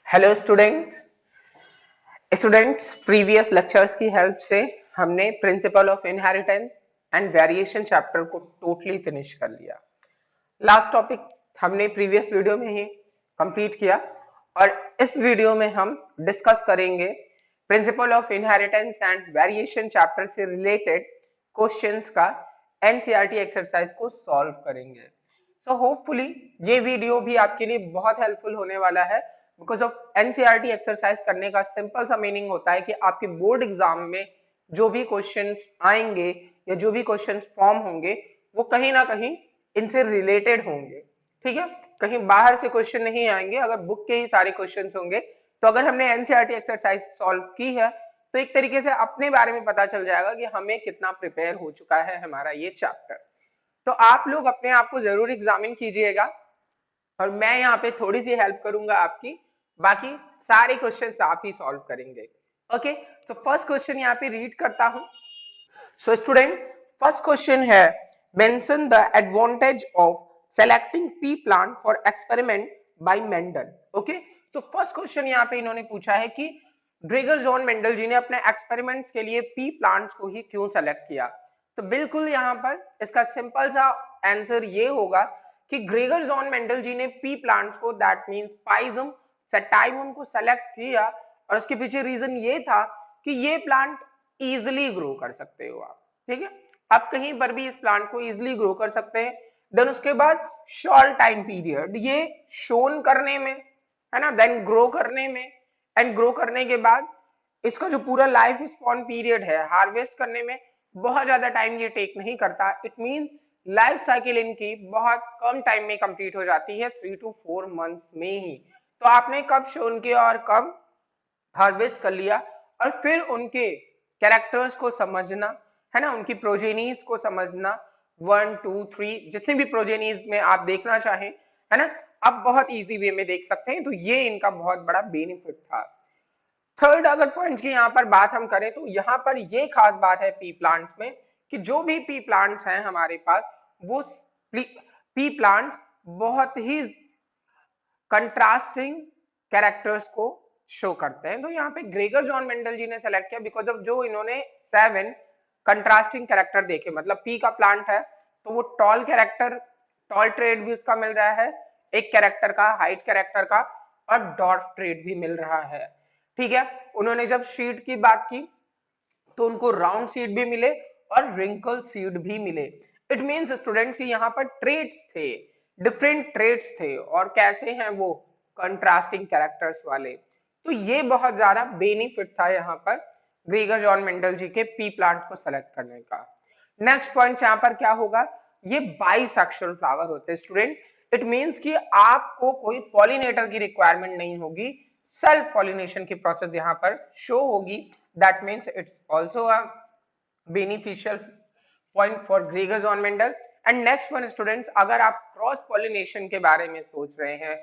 Hello students previous lectures की help से हमने principle of inheritance and variation chapter को टोटली फिनिश कर लिया। लास्ट टॉपिक हमने प्रीवियस वीडियो में ही कंप्लीट किया और इस वीडियो में हम डिस्कस करेंगे principle of inheritance and variation chapter से रिलेटेड क्वेश्चंस का एनसीईआरटी एक्सरसाइज को सॉल्व करेंगे। सो होपफुली ये वीडियो भी आपके लिए बहुत हेल्पफुल होने वाला है बिकॉज ऑफ एनसीईआरटी एक्सरसाइज करने का सिंपल सा मीनिंग होता है कि आपके बोर्ड एग्जाम में जो भी क्वेश्चंस आएंगे या जो भी क्वेश्चंस फॉर्म होंगे वो कहीं ना कहीं इनसे रिलेटेड होंगे। ठीक है, कहीं बाहर से क्वेश्चन नहीं आएंगे। अगर बुक के ही सारे क्वेश्चंस होंगे तो अगर हमने एनसीईआरटी एक्सरसाइज सॉल्व की है तो एक तरीके से अपने बारे में पता चल जाएगा कि हमें कितना प्रिपेयर हो चुका है हमारा ये चैप्टर। तो आप लोग अपने आप को जरूर एग्जामिन कीजिएगा और मैं यहाँ पे थोड़ी सी हेल्प करूंगा आपकी, बाकी सारे क्वेश्चंस आप ही सॉल्व करेंगे। ओके, तो फर्स्ट क्वेश्चन यहाँ पे रीड करता हूं। सो स्टूडेंट, फर्स्ट क्वेश्चन है mention the advantage of selecting P plant for experiment bye Mendel. Okay, तो फर्स्ट क्वेश्चन यहाँ पे इन्होंने पूछा है कि ग्रेगर जॉन मेंडल जी ने अपने एक्सपेरिमेंट्स के लिए पी प्लांट्स को ही क्यों सेलेक्ट किया। तो बिल्कुल यहाँ पर इसका सिंपल सा आंसर ये होगा कि ग्रेगर जॉन मेंडल जी ने पी प्लांट्स को दैट मींस पाइजम सेटाइवम को सेलेक्ट किया और उसके पीछे रीजन ये था कि ये प्लांट इजिली ग्रो कर सकते हो आप। ठीक है, आप कहीं पर भी इस प्लांट को इजिली ग्रो कर सकते हैं। देन उसके बाद शॉर्ट टाइम पीरियड ये शोन करने में है ना, देन ग्रो करने में, एंड ग्रो करने के बाद इसका जो पूरा लाइफ स्पॉन पीरियड है हार्वेस्ट करने में बहुत ज्यादा टाइम ये टेक नहीं करता। इट मीन लाइफ साइकिल इनकी बहुत कम टाइम में कंप्लीट हो जाती है, 3 to 4 मंथ में ही। तो आपने कब शोन किया और कब हार्वेस्ट कर लिया और फिर उनके कैरेक्टर्स को समझना है ना, उनकी प्रोजेनीज को समझना, 1 2 3 जितने भी प्रोजेनीज में आप देखना चाहें है ना, आप बहुत इजी वे में देख सकते हैं। तो ये इनका बहुत बड़ा बेनिफिट था। थर्ड अगर पॉइंट की यहाँ पर बात हम करें तो यहाँ पर ये खास बात है पी प्लांट में कि जो भी पी प्लांट्स हैं हमारे पास वो पी प्लांट बहुत ही कंट्रास्टिंग कैरेक्टर्स को शो करते हैं। तो यहाँ पे ग्रेगर जॉन मेंडल जी ने सेलेक्ट किया बिकॉज ऑफ जो इन्होंने 7 कंट्रास्टिंग कैरेक्टर देखे। मतलब पी का प्लांट है तो वो टॉल कैरेक्टर, टॉल ट्रेड भी उसका मिल रहा है एक कैरेक्टर का, हाइट कैरेक्टर का, और डॉट ट्रेड भी मिल रहा है। ठीक है, उन्होंने जब शीट की बात की तो उनको राउंड सीड भी मिले और रिंकल सीड भी मिले। इट मींस स्टूडेंट्स की यहाँ पर ट्रेड्स थे, डिफरेंट ट्रेड्स थे, और कैसे हैं वो कंट्रास्टिंग कैरेक्टर्स वाले। तो ये बहुत ज्यादा बेनिफिट था यहाँ पर ग्रेगर जॉन मेंडल जी के पी प्लांट को सेलेक्ट करने का। नेक्स्ट पॉइंट यहाँ पर क्या होगा, ये बाइसेक्सुअल फ्लावर होते हैं स्टूडेंट। इट मींस कि आपको कोई पॉलिनेटर की रिक्वायरमेंट नहीं होगी, सेल्फ पॉलिनेशन की प्रोसेस यहाँ पर शो होगी। That means it's also a beneficial point for Gregor John Mendel. And next one students, अगर आप क्रॉस पॉलिनेशन के बारे में सोच रहे हैं,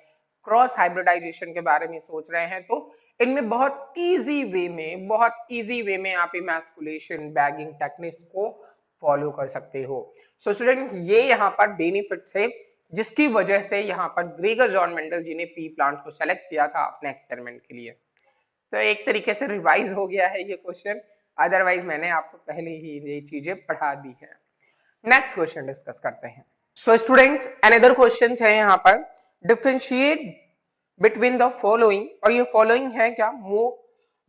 क्रॉस हाइब्रिडाइजेशन के बारे में सोच रहे हैं, तो इनमें बहुत इजी वे में आप इमैस्कुलेशन बैगिंग टेक्निक्स को फॉलो कर सकते हो। सो स्टूडेंट, ये यहाँ पर बेनिफिट थे जिसकी वजह से यहाँ पर ग्रेगर जॉन मेंडल जी ने पी प्लांट को सेलेक्ट किया था अपने एक्सपेरिमेंट के लिए। तो एक तरीके से रिवाइज हो गया है ये क्वेश्चन, अदरवाइज मैंने आपको पहले ही ये चीजें पढ़ा दी है। नेक्स्ट क्वेश्चन डिस्कस करते हैं। सो स्टूडेंट्स, अनदर क्वेश्चन है यहाँ पर डिफरेंशिएट बिटवीन द फॉलोइंग, और ये फॉलोइंग है क्या,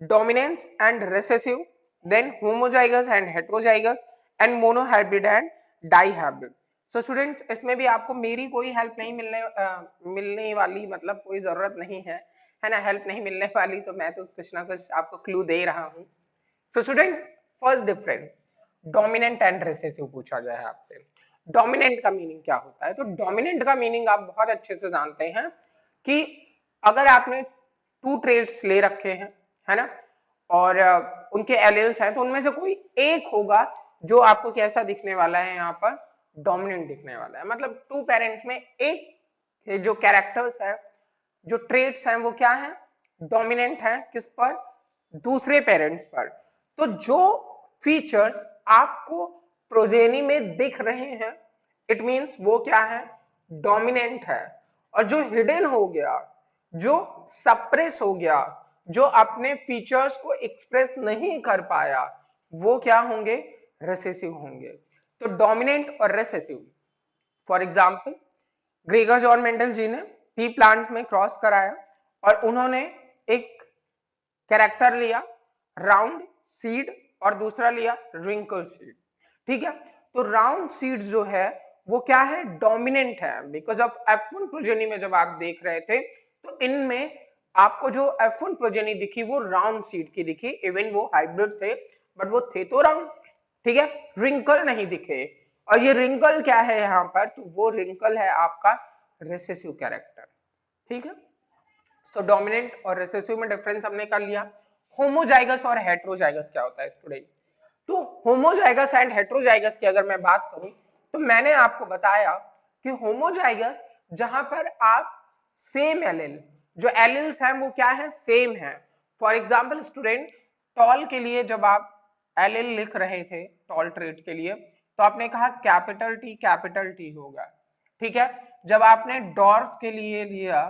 dominance and recessive, then homozygous and heterozygous, and monohybrid and dihybrid. So students, इसमें भी आपको मेरी कोई हेल्प नहीं मिलने वाली, मतलब कोई जरूरत नहीं है ना, हेल्प नहीं मिलने वाली। तो मैं तो कुछ ना कुछ आपको क्लू दे रहा हूँ। तो student, first difference, dominant and recessive पूछा गया है आपसे। डोमिनेंट का मीनिंग क्या होता है, तो डोमिनेंट का मीनिंग आप बहुत अच्छे से जानते हैं कि अगर आपने 2 ट्रेड्स ले रखे हैं है ना, और उनके एलील्स हैं, तो उनमें से कोई एक होगा जो आपको कैसा दिखने वाला है, यहाँ पर डोमिनेंट दिखने वाला है। मतलब 2 पेरेंट्स में एक जो कैरेक्टर्स है, जो ट्रेड्स हैं, वो क्या है, डोमिनेंट है किस पर, दूसरे पेरेंट्स पर। तो जो फीचर्स आपको प्रोजेनी में दिख रहे हैं, इट मींस वो क्या है, डोमिनेंट है। और जो हिडन हो गया, जो सप्रेस हो गया, जो अपने फीचर्स को एक्सप्रेस नहीं कर पाया, वो क्या होंगे, रिसेसिव होंगे। तो डोमिनेंट और रिसेसिव, फॉर एग्जाम्पल ग्रेगर्स और मेंडल जी ने पी प्लांट में क्रॉस कराया और उन्होंने एक कैरेक्टर लिया राउंड सीड और दूसरा लिया रिंकल सीड। ठीक है, तो राउंड सीड जो है वो क्या है, डोमिनेंट है, बिकॉज ऑफ F1 प्रोजेनी में जब आप देख रहे थे तो इनमें आपको जो F1 प्रोजेनी दिखी वो राउंड सीड की दिखी, इवन वो हाइब्रिड थे बट वो थे तो राउंड। ठीक है, रिंकल नहीं दिखे, और ये रिंकल क्या है यहाँ पर, तो वो रिंकल है आपका रिसेसिव कैरेक्टर। ठीक है, तो डोमिनेंट और रिसेसिव में डिफरेंस हमने कर लिया। होमोजाइगस और हेट्रोजाइगस क्या होता है स्टूडेंट, तो होमोजाइगस एंड हेट्रोजाइगस की अगर मैं बात करूं तो मैंने आपको बताया कि होमोजाइगस जहां पर आप सेम एलिल, जो एलिल्स हैं वो क्या है, सेम है। फॉर एग्जांपल स्टूडेंट, टॉल के लिए जब आप एलिल लिख रहे थे टॉल ट्रेट के लिए तो आपने कहा कैपिटल टी होगा। ठीक है, जब आपने डॉर्फ के लिए लिया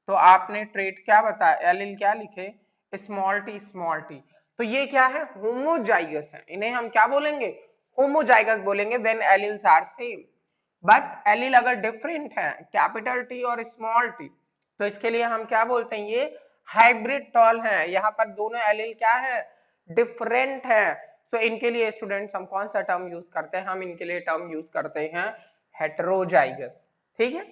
तो आपने ट्रेट क्या बताया, एलिल क्या लिखे, स्मॉल टी। तो ये क्या है, होमोजाइगस है, इन्हें हम क्या बोलेंगे, होमोजाइगस बोलेंगे when alleles are same. But allele अगर डिफरेंट है, कैपिटल टी और स्मॉल टी, तो इसके लिए हम क्या बोलते हैं, ये हाइब्रिड टॉल है, यहाँ पर दोनों एलिल क्या है, डिफरेंट है। तो इनके लिए स्टूडेंट्स हम कौन सा टर्म यूज करते हैं, हम इनके लिए टर्म यूज करते हैं हेट्रोजाइगस। ठीक है,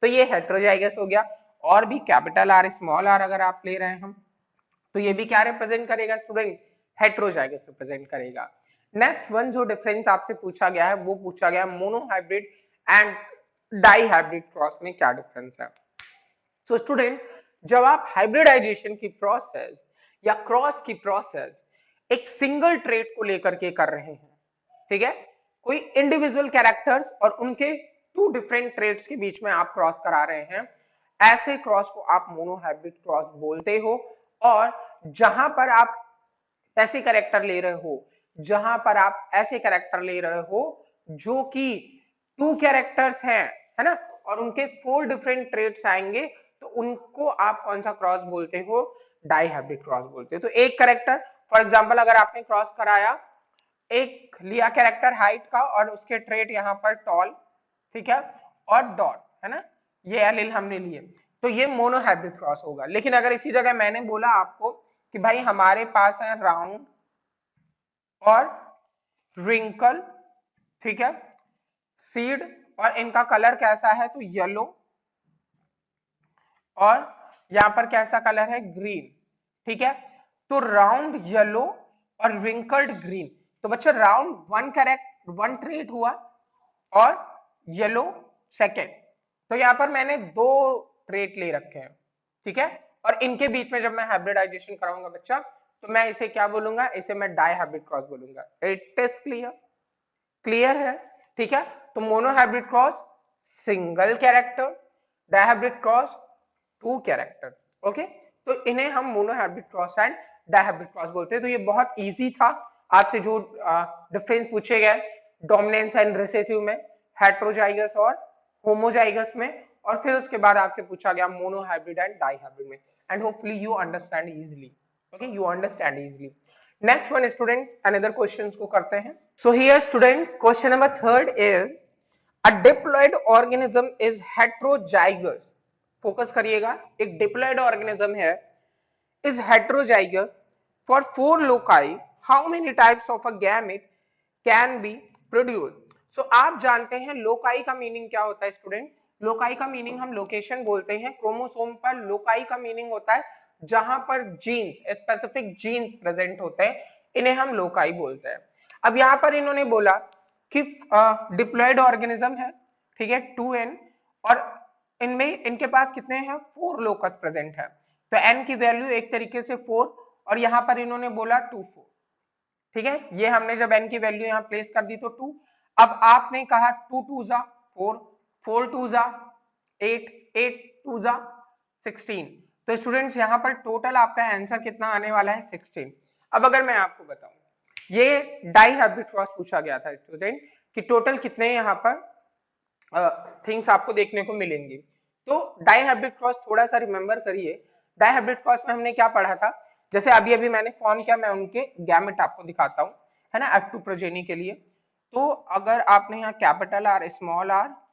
तो ये हेट्रोजाइगस हो गया। और भी कैपिटल आर स्मॉल आर अगर आप ले रहे हैं हम, तो ये भी क्या रिप्रेजेंट करेगा स्टूडेंट, हेट्रोजाइगस रिप्रेजेंट करेगा। नेक्स्ट वन जो डिफरेंस आपसे पूछा गया है वो पूछा गया monohybrid and dihybrid cross में क्या डिफरेंस है। सो स्टूडेंट, जब आप हाइब्रिडाइजेशन की प्रोसेस या क्रॉस की प्रोसेस एक सिंगल ट्रेट को लेकर के कर रहे हैं, ठीक है, कोई इंडिविजुअल कैरेक्टर्स और उनके टू डिफरेंट ट्रेट्स के बीच में आप क्रॉस करा रहे हैं, ऐसे क्रॉस को आप मोनोहाइब्रिड क्रॉस बोलते हो। और जहां पर आप ऐसे कैरेक्टर ले रहे हो, जहां पर आप ऐसे कैरेक्टर ले रहे हो जो कि टू कैरेक्टर्स हैं, है ना, और उनके 4 डिफरेंट ट्रेट्स आएंगे, तो उनको आप कौन सा क्रॉस बोलते हो, डाई हाइब्रिड क्रॉस बोलते हो। तो एक कैरेक्टर, फॉर एग्जांपल अगर आपने क्रॉस कराया, एक लिया कैरेक्टर हाइट का और उसके ट्रेट यहाँ पर टॉल, ठीक है, और डॉट, है ना, ये एलिल हमने लिए, तो ये मोनोहाइब्रिड क्रॉस होगा। लेकिन अगर इसी जगह मैंने बोला आपको कि भाई हमारे पास है राउंड और रिंकल, ठीक है, सीड, और इनका कलर कैसा है, तो येलो, और यहां पर कैसा कलर है, ग्रीन। ठीक है, तो राउंड येलो और रिंकल्ड ग्रीन, तो बच्चे round one correct, one trait हुआ और येलो सेकेंड। तो यहां पर मैंने 2 ट्रेट ले रखे हैं, ठीक है, और इनके बीच में जब मैं हाइब्रिडाइजेशन कराऊंगा बच्चा, तो मैं इसे क्या बोलूंगा, इसे मैं डाई हाइब्रिड क्रॉस बोलूंगा। इट इज क्लियर, क्लियर है। ठीक है, तो monohybrid cross single character, dihybrid cross 2 character. Okay, तो इन्हें हम monohybrid cross and dihybrid cross बोलते हैं। तो ये बहुत इजी था, आपसे जो डिफरेंस पूछे गए डोमिनेंस एंड रिसेसिव में, हेट्रोजाइगस और होमोजाइगस में, और फिर उसके बाद आपसे पूछा गया मोनोहाइब्रिड एंड डाइहाइब्रिड में, and hopefully you understand easily. Okay, you understand easily. Next one student, another questions को करते हैं। So here students, question number 3 is a diploid organism is heterozygous. Focus करिएगा, एक डिप्लॉइड ऑर्गेनिज्म है, is heterozygous for 4 loci. How many types of a gamete can be produced? So आप जानते हैं loci का मीनिंग क्या होता है स्टूडेंट, लोकाई का मीनिंग हम लोकेशन बोलते हैं क्रोमोसोम पर, लोकाई का मीनिंग होता है जहां पर जीन्स, स्पेसिफिक जीन्स प्रेजेंट होते हैं, इन्हें हम लोकाई बोलते हैं। अब यहाँ पर इन्होंने बोला कि डिप्लॉयड ऑर्गेनिज्म है, ठीक है, 2n, और इनमें इनके पास कितने हैं, 4 लोकस प्रेजेंट है, तो n की वैल्यू एक तरीके से 4, और यहाँ पर इन्होंने बोला 2 4। ठीक है, ये हमने जब n की वैल्यू यहाँ प्लेस कर दी तो 2। अब आपने कहा 2 2 जा 4, 4 2 जा 8, 8 2 जा 16। तो स्टूडेंट्स यहाँ पर टोटल आपका आंसर कितना आने वाला है, 16। अब अगर मैं आपको बताऊं, ये डाई हाइब्रिड क्रॉस पूछा गया था स्टूडेंट कि टोटल कितने यहाँ पर थिंग्स आपको देखने को मिलेंगी, तो डाइहाइब्रिड क्रॉस थोड़ा सा रिमेंबर करिए। डाइहाइब्रिड क्रॉस में हमने क्या पढ़ा था, जैसे अभी अभी मैंने फॉर्म किया, मैं उनके गैमेट आपको दिखाता हूँ, है ना, F2 प्रोजेनी के लिए। तो अगर आपने यहाँ capital R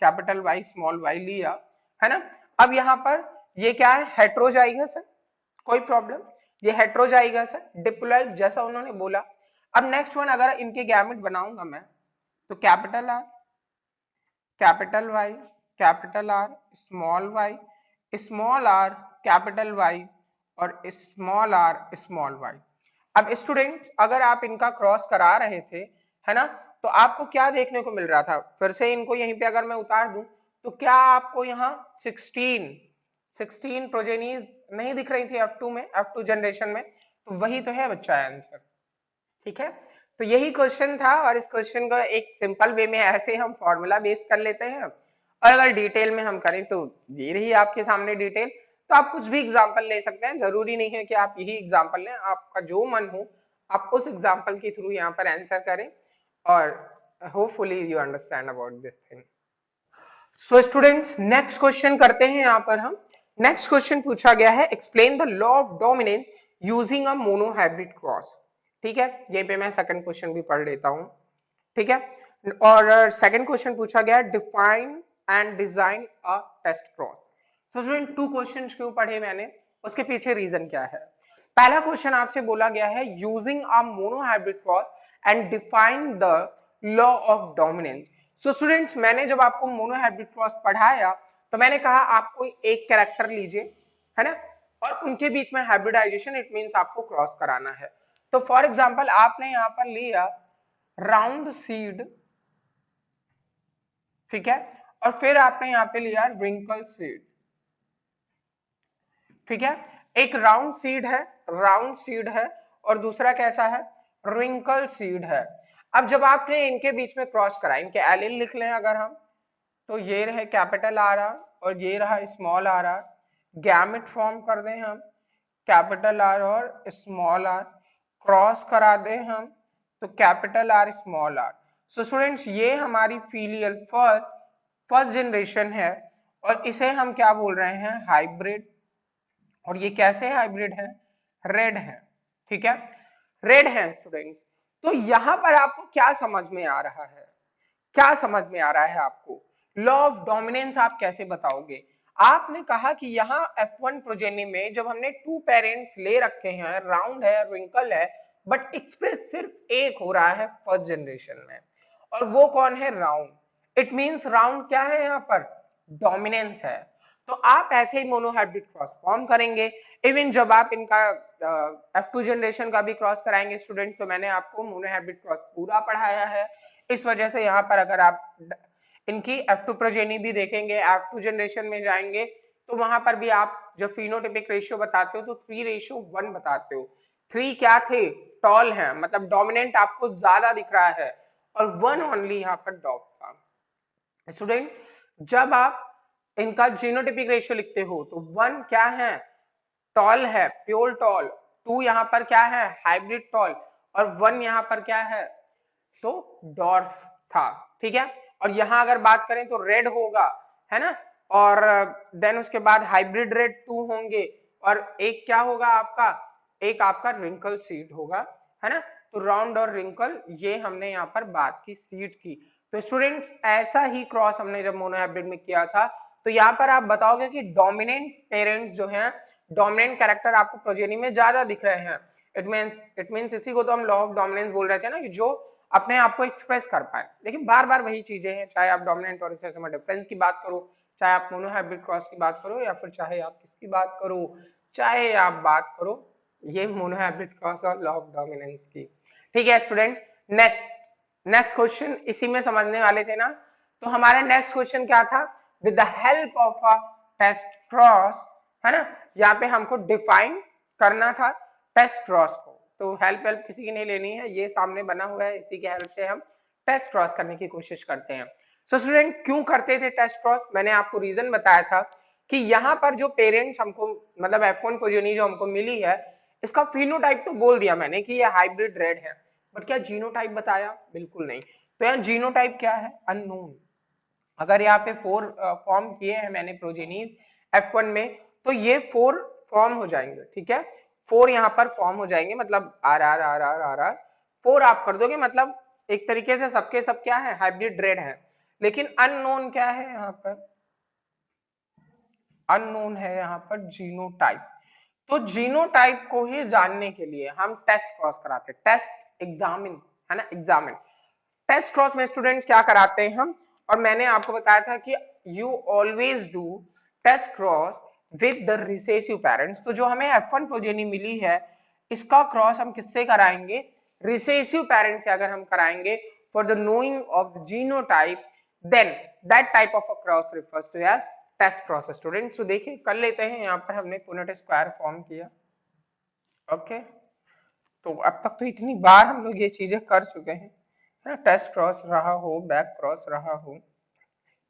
capital Y small Y लिया, है ना, अब यहाँ पर ये क्या है, हेट्रोजाइगस है, कोई प्रॉब्लम, ये हेट्रोजाइगस है, डिप्लॉइड जैसा उन्होंने बोला। अब नेक्स्ट वन, अगर इनके गैमेट बनाऊंगा मैं, तो capital Y, capital R, small R, capital Y, और स्मॉल वाई। अब स्टूडेंट्स अगर आप इनका क्रॉस करा रहे थे, है ना, तो आपको क्या देखने को मिल रहा था, फिर से इनको यहीं पे अगर मैं उतार दूं, तो क्या आपको यहाँ 16 प्रोजेनीज नहीं दिख रही थी F2 में, F2 जनरेशन में, तो वही तो है बच्चा आंसर। ठीक है, तो यही क्वेश्चन था, और इस क्वेश्चन को एक सिंपल वे में ऐसे हम फॉर्मूला बेस कर लेते हैं, और अगर डिटेल में हम करें तो ये रही आपके सामने डिटेल। तो आप कुछ भी एग्जांपल ले सकते हैं, जरूरी नहीं है कि आप यही एग्जांपल लें, आपका जो मन हो आप उस एग्जांपल के थ्रू यहाँ पर आंसर करें, और hopefully you understand about this thing. So students next question करते हैं, यहाँ पर हम नेक्स्ट क्वेश्चन पूछा गया है, explain the law of dominance using a monohybrid cross. ठीक है, ये पे मैं सेकंड क्वेश्चन भी पढ़ लेता हूँ। ठीक है, और सेकंड क्वेश्चन पूछा गया है, define and design a test cross. तो स्टूडेंट 2 क्वेश्चंस क्यों पढ़े मैंने, उसके पीछे रीजन क्या है। पहला क्वेश्चन आपसे बोला गया है, using a monohybrid cross and define the law of dominance. So students मैंने जब आपको मोनोहाइब्रिड क्रॉस पढ़ाया, तो मैंने कहा आपको एक कैरेक्टर लीजिए, है ना, और उनके बीच में हाइब्रिडाइजेशन, इट मींस आपको क्रॉस कराना है। तो फॉर एग्जांपल आपने यहां पर लिया राउंड सीड, ठीक है, और फिर आपने यहां पे लिया रिंकल सीड। ठीक है, एक राउंड सीड है, और दूसरा कैसा है, रिंकल सीड है। अब जब आपने इनके बीच में क्रॉस करा, इनके एलिल लिख लें अगर हम, तो ये रहे कैपिटल आर आर, और ये रहा small R R, gamete form कर दें हम, कैपिटल आर और स्मॉल आर, क्रॉस करा दें हम, तो capital R small R. So students ये हमारी फीलियल फर्स्ट जनरेशन है, और इसे हम क्या बोल रहे हैं, हाइब्रिड। और ये कैसे हाइब्रिड है, रेड है। ठीक है, रेड है स्टूडेंट। तो यहां पर आपको क्या समझ में आ रहा है, क्या समझ में आ रहा है आपको, लॉ ऑफ डोमिनेंस आप कैसे बताओगे। आपने कहा कि यहाँ F1 प्रोजेनी में जब हमने 2 पेरेंट्स ले रखे हैं, राउंड है, रिंकल है, बट एक्सप्रेस सिर्फ एक हो रहा है फर्स्ट जनरेशन में, और वो कौन है, राउंड। इट मींस राउंड क्या है यहाँ पर, डोमिनेंस है। तो आप ऐसे ही मोनोहाइब्रिड क्रॉस फॉर्म करेंगे। इवन जब आप इनका F2 जनरेशन का भी क्रॉस कराएंगे स्टूडेंट, तो मैंने आपको मोनोहाइब्रिड क्रॉस पूरा पढ़ाया है। इस वजह से यहाँ पर अगर आप इनकी F2 प्रोजेनी भी देखेंगे, F2 जनरेशन में जाएंगे, तो वहां पर भी आप जब फिनोटाइपिक रेशियो बताते हो तो 3:1 बताते हो। 3 क्या थे, टॉल है, मतलब डोमिनेंट आपको ज्यादा दिख रहा है, और 1 ओनली यहाँ पर डॉग था। स्टूडेंट जब आप इनका जीनोटाइपिक रेशियो लिखते हो, तो 1 क्या है, टॉल है, प्योर टॉल। 2 यहाँ पर क्या है, हाइब्रिड टॉल, और 1 यहाँ पर क्या है, तो डॉर्फ था। ठीक है, और यहां अगर बात करें तो रेड होगा, है ना, और देन उसके बाद हाइब्रिड रेड 2 होंगे, और एक क्या होगा आपका, एक आपका रिंकल सीड होगा, है ना। तो राउंड और रिंकल ये हमने यहाँ पर बात की सीड की। तो स्टूडेंट्स ऐसा ही क्रॉस हमने जब मोनोहाइब्रिड में किया था। तो यहाँ पर आप बताओगे कि डोमिनेंट पेरेंट जो है, डोमिनेंट कैरेक्टर आपको प्रोजेनी में ज्यादा दिख रहे हैं। इट मींस इसी को तो हम लॉ ऑफ डोमिनेंस बोल रहे थे ना, कि जो अपने आप को एक्सप्रेस कर पाए। लेकिन बार बार वही चीजें हैं, चाहे आप डोमिनेंट और रिसेसिव डिफरेंस की बात करो, चाहे आप मोनोहाइब्रिड क्रॉस की बात करो, या फिर चाहे आप किसकी बात करो, चाहे आप बात करो ये मोनोहाइब्रिड क्रॉस और लॉ ऑफ डोमिनेंस की। ठीक है स्टूडेंट, नेक्स्ट क्वेश्चन इसी में समझने वाले थे ना। तो हमारा नेक्स्ट क्वेश्चन क्या था, with the help of a test cross, है ना, यहाँ पे हमको डिफाइन करना था टेस्ट क्रॉस को। तो हेल्प किसी की नहीं लेनी है, ये सामने बना हुआ है, इसी की हेल्प से हम टेस्ट क्रॉस करने की कोशिश करते हैं। सो स्टूडेंट क्यों करते थे टेस्ट क्रॉस, मैंने आपको रीजन बताया था कि यहाँ पर जो पेरेंट्स हमको, मतलब F1 प्रोजेनी जो हमको मिली है, इसका फिनोटाइप तो बोल दिया मैंने कि ये हाइब्रिड रेड है, बट क्या जीनोटाइप बताया, बिल्कुल नहीं। तो यहाँ जीनोटाइप क्या है, अननोन। अगर यहाँ पे 4 फॉर्म किए हैं मैंने प्रोजेनीज F1 में, तो ये 4 फॉर्म हो जाएंगे, ठीक है। 4 यहाँ पर फॉर्म हो जाएंगे, मतलब R R R R R R 4 आप कर दोगे, मतलब एक तरीके से सबके सब क्या है, हाइब्रिड रेड है। लेकिन अननोन क्या है यहाँ पर, अननोन है यहाँ पर जीनोटाइप। तो जीनोटाइप को ही जानने के लिए हम टेस्ट क्रॉस कराते हैं, टेस्ट एग्जामिन, है ना, एग्जामिन। टेस्ट क्रॉस में स्टूडेंट क्या कराते हैं हम, और मैंने आपको बताया था कि you always do test cross with the recessive parents. तो जो हमें F1 प्रोजेनी मिली है, इसका क्रॉस हम किससे कराएंगे, रिसेसिव पेरेंट्स से अगर हम कराएंगे, for the knowing of genotype, then that type of a cross refers to as test cross. Student तो देखिए कर लेते हैं, यहाँ पर हमने पुनेट स्क्वायर फॉर्म किया, ओके। तो अब तक तो इतनी बार हम लोग ये चीजें कर चुके हैं, है ना, टेस्ट क्रॉस रहा हो, बैक क्रॉस रहा हो,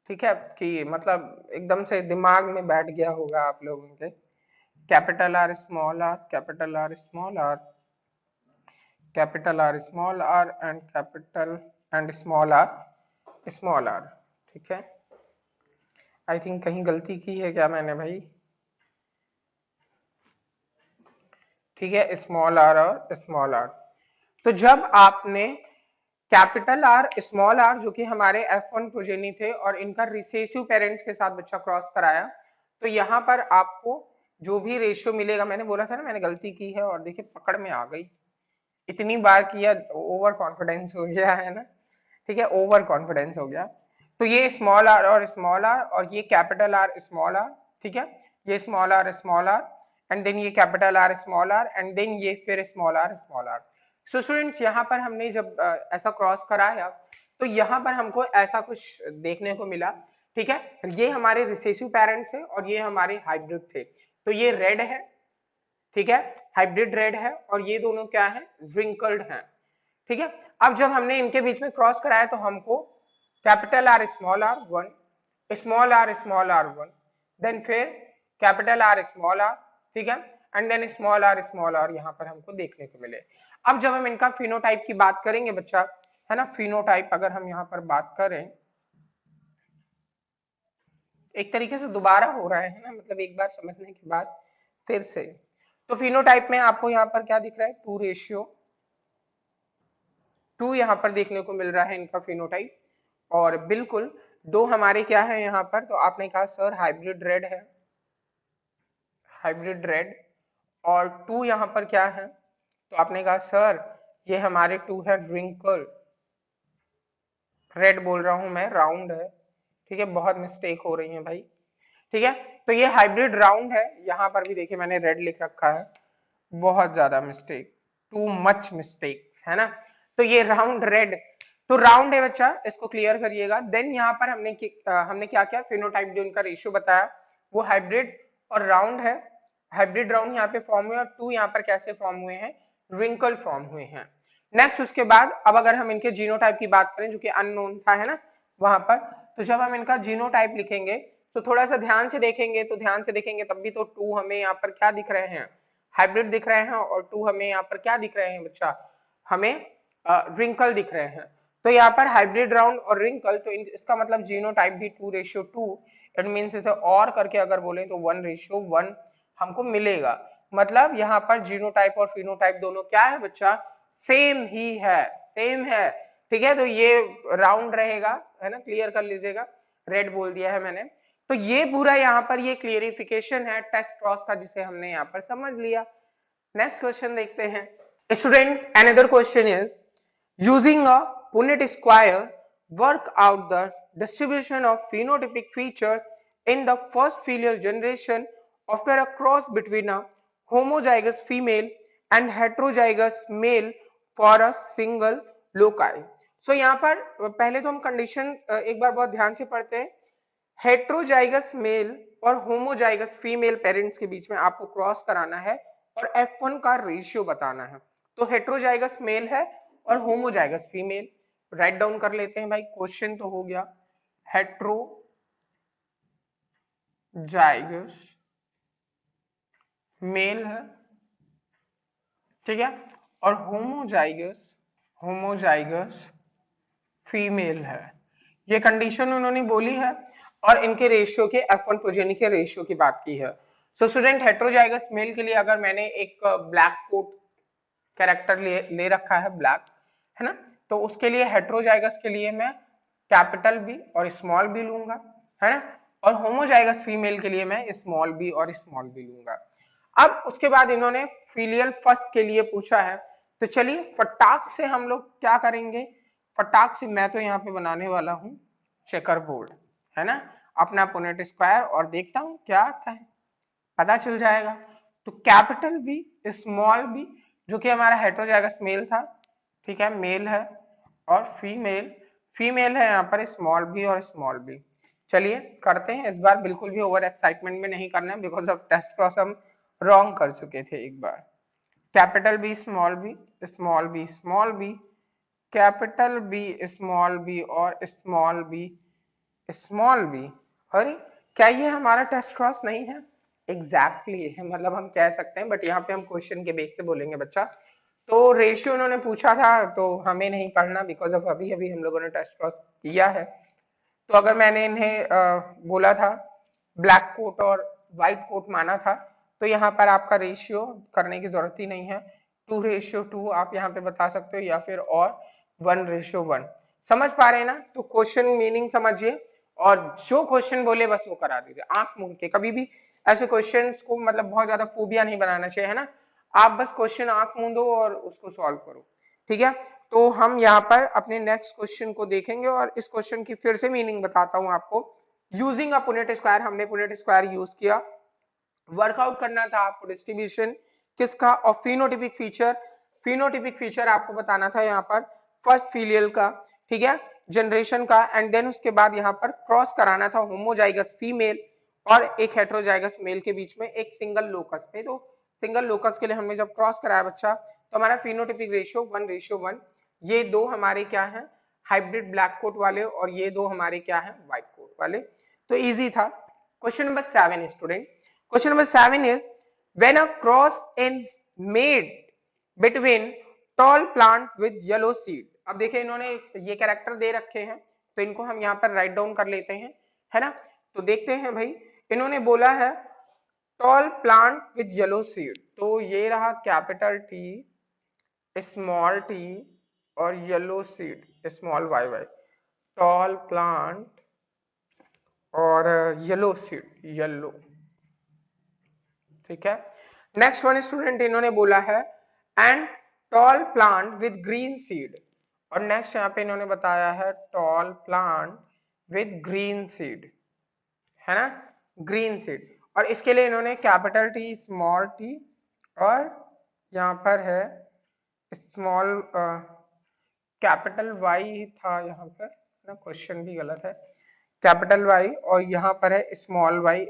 ठीक है, कि मतलब एकदम से दिमाग में बैठ गया होगा आप लोगों के। Capital R small R, capital R small R, capital R small R and capital and small R, ठीक है। आई थिंक कहीं गलती की है क्या मैंने भाई, ठीक है, स्मॉल आर और स्मॉल आर। तो जब आपने कैपिटल आर स्मॉल आर जो कि हमारे F1 प्रोजेनी थे और इनका रिसेसिव पेरेंट्स के साथ बच्चा क्रॉस कराया, तो यहाँ पर आपको जो भी रेशियो मिलेगा, मैंने बोला था ना मैंने गलती की है, और देखिए पकड़ में आ गई, इतनी बार किया, ओवर कॉन्फिडेंस हो गया है ना, ठीक है, ओवर कॉन्फिडेंस हो गया। तो ये स्मॉल आर और स्मॉल आर, और ये कैपिटल आर स्मॉल आर, ठीक है, ये स्मॉल आर एंड देन ये capital R small R and then ये फिर small R small R. So students यहाँ पर हमने जब ऐसा क्रॉस कराया, तो यहाँ पर हमको ऐसा कुछ देखने को मिला, ठीक है। ये हमारे रिसेसिव पेरेंट्स थे और ये हमारे हाइब्रिड थे। तो ये रेड है, ठीक है, हाइब्रिड रेड है, और ये दोनों क्या है, रिंकल्ड हैं, ठीक है। अब जब हमने इनके बीच में क्रॉस कराया, तो हमको capital R one, small R one, then फिर कैपिटल आर स्मॉल आर, ठीक है, एंड देन स्मॉल आर यहाँ पर हमको देखने को मिले। अब जब हम इनका फिनोटाइप की बात करेंगे बच्चा, है ना, फिनोटाइप अगर हम यहाँ पर बात करें, एक तरीके से दोबारा हो रहा है ना, मतलब एक बार समझने के बाद फिर से। तो फिनोटाइप में आपको यहाँ पर क्या दिख रहा है, 2:2 यहाँ पर देखने को मिल रहा है इनका फिनोटाइप। और बिल्कुल दो हमारे क्या है यहाँ पर, तो आपने कहा सर हाइब्रिड रेड है, हाइब्रिड रेड, और 2 यहाँ पर क्या है, तो आपने कहा सर ये हमारे 2 है ड्रिंकल, रेड बोल रहा हूं मैं, राउंड है, ठीक है, बहुत मिस्टेक हो रही है भाई, ठीक है। तो ये हाइब्रिड राउंड है, यहाँ पर भी देखिए मैंने रेड लिख रखा है, बहुत ज्यादा मिस्टेक, टू मच मिस्टेक्स, है ना। तो ये राउंड रेड, तो राउंड है बच्चा, इसको क्लियर करिएगा। देन यहाँ पर हमने क्या किया, फिनोटाइप जो इनका रेशियो बताया वो हाइब्रिड और राउंड है, हाइब्रिड राउंड यहाँ पे फॉर्म हुए, और 2 यहाँ पर कैसे फॉर्म हुए हैं, रिंकल फॉर्म हुए हैं। नेक्स्ट उसके बाद अब अगर हम इनके जीनोटाइप की बात करें, जो कि अननोन था, है ना, वहां पर, तो जब हम इनका जीनोटाइप लिखेंगे, तो थोड़ा सा ध्यान से देखेंगे, तो ध्यान से देखेंगे तब भी तो 2 हमें यहाँ पर क्या दिख रहे हैं, हाइब्रिड दिख रहे हैं, और 2 हमें यहाँ पर क्या दिख रहे हैं बच्चा, हमें रिंकल दिख रहे हैं। तो यहाँ पर हाइब्रिड राउंड और रिंकल, तो इसका मतलब जीनोटाइप भी 2:2, इट मीन्स इसे और करके अगर बोले तो 1:1 हमको मिलेगा। मतलब यहाँ पर जीनोटाइप और फिनोटाइप दोनों क्या है बच्चा, सेम ही है, सेम है, ठीक है। तो ये राउंड रहेगा, है ना, क्लियर कर लीजिएगा, रेड बोल दिया है मैंने। तो ये पूरा यहाँ पर ये क्लियरिफिकेशन है टेस्ट क्रॉस का, जिसे हमने यहाँ पर समझ लिया। नेक्स्ट क्वेश्चन देखते हैं student. Another question is using a Punnett square, work out the distribution of phenotypic features in the first filial generation after a cross between a homozygous female and heterozygous male for a single loci. So यहाँ पर पहले तो हम condition एक बार बहुत ध्यान से पढ़ते हैं। हेट्रोजाइगस मेल और होमोजाइगस फीमेल पेरेंट्स के बीच में आपको क्रॉस कराना है और F1 का रेशियो बताना है। तो हेट्रोजाइगस मेल है और होमोजाइगस फीमेल, राइट डाउन कर लेते हैं भाई, क्वेश्चन तो हो गया, हेट्रोजाइगस मेल है, ठीक है, और होमोजाइगस होमोजाइगस फीमेल है। ये कंडीशन उन्होंने बोली है और इनके रेशियो के F1 प्रोजेनी के रेशियो की बात की है। सो स्टूडेंट हेट्रोजाइगस मेल के लिए अगर मैंने एक ब्लैक कोट कैरेक्टर ले रखा है ब्लैक, है ना, तो उसके लिए हेट्रोजाइगस के लिए मैं कैपिटल बी और स्मॉल बी लूंगा, है ना, और होमोजाइगस फीमेल के लिए मैं स्मॉल बी और स्मॉल बी लूंगा। अब उसके बाद इन्होंने फीलियल फर्स्ट के लिए पूछा है, तो चलिए फटाक से हम लोग क्या करेंगे, फटाक से मैं तो यहाँ पे बनाने वाला हूँ चेकर बोर्ड, है ना, अपना पुनेट स्क्वायर, और देखता हूँ क्या आता है, पता चल जाएगा। तो कैपिटल बी स्मॉल बी, जो कि हमारा हेट्रोजाइगस मेल था, ठीक है, मेल है, और फीमेल, फीमेल है यहाँ पर स्मॉल बी और स्मॉल बी। चलिए करते हैं, इस बार बिल्कुल भी ओवर एक्साइटमेंट में नहीं करना है, बिकॉज ऑफ टेस्ट क्रॉस हम रॉन्ग कर चुके थे एक बार। Capital B small B, small B small B, capital B small B और स्मॉल बी स्मॉल बी। अरे क्या ये हमारा टेस्ट क्रॉस नहीं है? एग्जैक्टली exactly है, मतलब हम कह सकते हैं, बट यहाँ पे हम क्वेश्चन के बेस से बोलेंगे बच्चा। तो रेशियो उन्होंने पूछा था तो हमें नहीं पढ़ना, बिकॉज ऑफ अभी अभी हम लोगों ने टेस्ट क्रॉस किया है। तो अगर मैंने इन्हें बोला था ब्लैक कोट और व्हाइट कोट माना था, तो यहाँ पर आपका रेशियो करने की जरूरत ही नहीं है, 2:2 आप यहाँ पे बता सकते हो, या फिर और 1:1। समझ पा रहे हैं ना? तो क्वेश्चन मीनिंग समझिए, और जो क्वेश्चन बोले बस वो करा दीजिए आंख मूंद के। कभी भी ऐसे क्वेश्चंस को मतलब बहुत ज्यादा फोबिया नहीं बनाना चाहिए, है ना, आप बस क्वेश्चन आंख मूंदो और उसको सॉल्व करो, ठीक है। तो हम यहाँ पर अपने नेक्स्ट क्वेश्चन को देखेंगे, और इस क्वेश्चन की फिर से मीनिंग बताता हूँ आपको। यूजिंग अ पुनेट स्क्वायर, हमने पुनेट स्क्वायर यूज किया, वर्कआउट करना था आपको डिस्ट्रीब्यूशन किसका, और फिनोटिपिक फीचर, फिनोटिपिक फीचर आपको बताना था यहाँ पर फर्स्ट फीलियल का, ठीक है, जनरेशन का, एंड देन उसके बाद यहाँ पर क्रॉस कराना था होमोजाइगस फीमेल और एक हेट्रोजाइगस मेल के बीच में एक सिंगल लोकस पे। तो सिंगल लोकस के लिए हमने जब क्रॉस कराया बच्चा, तो हमारा फिनोटिपिक रेशियो 1:1, ये दो हमारे क्या है, हाइब्रिड ब्लैक कोट वाले, और ये दो हमारे क्या है, व्हाइट कोट वाले। तो इजी था। Question number 7 student, question number 7 is when a cross is made between tall plant with yellow seed। अब देखिए इन्होंने ये कैरेक्टर दे रखे हैं, तो इनको हम यहाँ पर राइट डाउन कर लेते हैं, है ना। तो देखते हैं भाई, इन्होंने बोला है tall plant with yellow seed, तो ये रहा कैपिटल टी स्मॉल टी और yellow seed small Y Y, tall plant और येलो सीड, येलो, ठीक है। नेक्स्ट वन स्टूडेंट इन्होंने बोला है and tall plant with green seed, और नेक्स्ट यहाँ पे इन्होंने बताया है tall plant with green seed, है ना, ग्रीन सीड। और इसके लिए इन्होंने कैपिटल टी स्मॉल टी और यहाँ पर है स्मॉल कैपिटल वाई था यहाँ पर ना, क्वेश्चन भी गलत है, कैपिटल वाई और यहाँ पर है स्मॉल वाई,